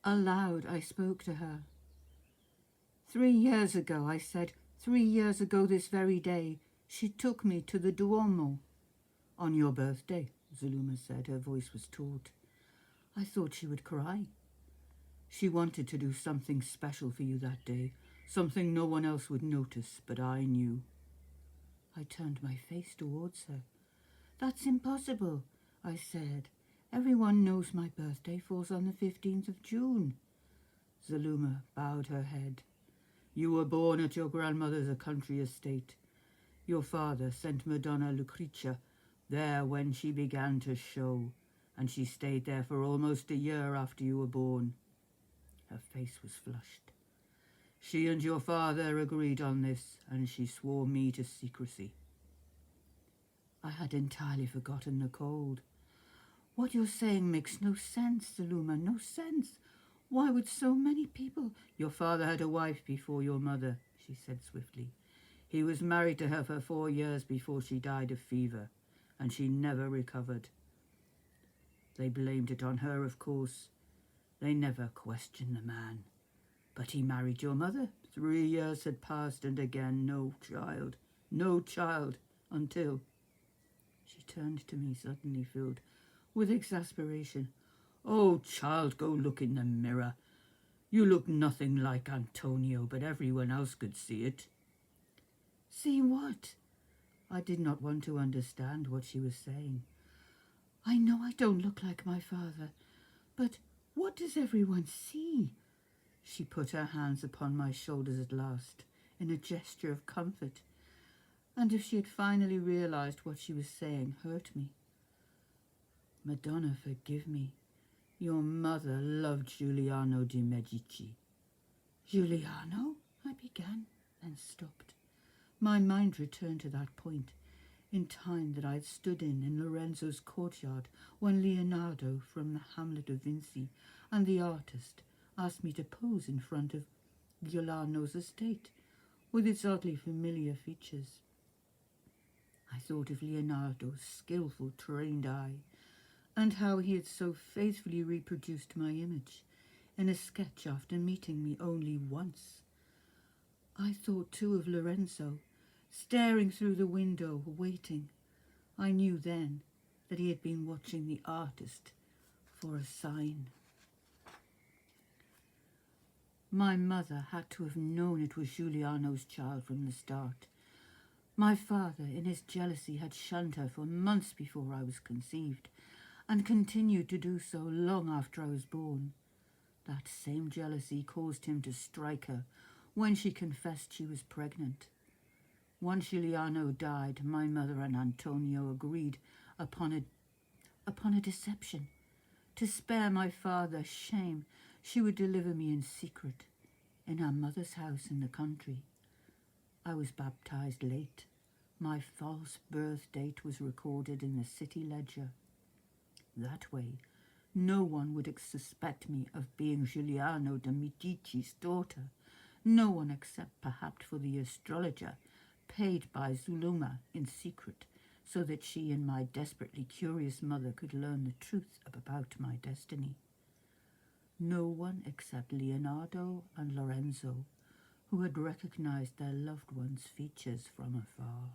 Aloud I spoke to her. 3 years ago, I said, 3 years ago this very day, she took me to the Duomo. On your birthday, Zuluma said. Her voice was taut. I thought she would cry. She wanted to do something special for you that day, something no one else would notice, but I knew. I turned my face towards her. That's impossible, I said. Everyone knows my birthday falls on the 15th of June. Zuluma bowed her head. You were born at your grandmother's country estate. Your father sent Madonna Lucrezia there when she began to show, and she stayed there for almost a year after you were born. Her face was flushed. She and your father agreed on this, and she swore me to secrecy. I had entirely forgotten the cold. What you're saying makes no sense, Zuluma, no sense. Why would so many people— Your father had a wife before your mother, she said swiftly. He was married to her for 4 years before she died of fever, and she never recovered. They blamed it on her, of course. They never questioned the man. But he married your mother. 3 years had passed, and again no child, until— She turned to me, suddenly filled with exasperation. Oh, child, go look in the mirror. You look nothing like Antonio, but everyone else could see it. See what? I did not want to understand what she was saying. I know I don't look like my father, but what does everyone see? She put her hands upon my shoulders at last, in a gesture of comfort, and if she had finally realized what she was saying hurt me. Madonna, forgive me. Your mother loved Giuliano de' Medici. Giuliano? I began, then stopped. My mind returned to that point, in time that I had stood in Lorenzo's courtyard when Leonardo from the hamlet of Vinci and the artist asked me to pose in front of Giuliano's estate, with its oddly familiar features. I thought of Leonardo's skillful, trained eye, and how he had so faithfully reproduced my image in a sketch after meeting me only once. I thought too of Lorenzo, staring through the window, waiting. I knew then that he had been watching the artist for a sign. My mother had to have known it was Giuliano's child from the start. My father, in his jealousy, had shunned her for months before I was conceived, and continued to do so long after I was born. That same jealousy caused him to strike her when she confessed she was pregnant. Once Giuliano died, my mother and Antonio agreed upon a deception. To spare my father shame, she would deliver me in secret, in our mother's house in the country. I was baptized late. My false birth date was recorded in the city ledger. That way, no one would suspect me of being Giuliano de' Medici's daughter, no one except perhaps for the astrologer, paid by Zuluma in secret, so that she and my desperately curious mother could learn the truth about my destiny. No one except Leonardo and Lorenzo, who had recognized their loved one's features from afar.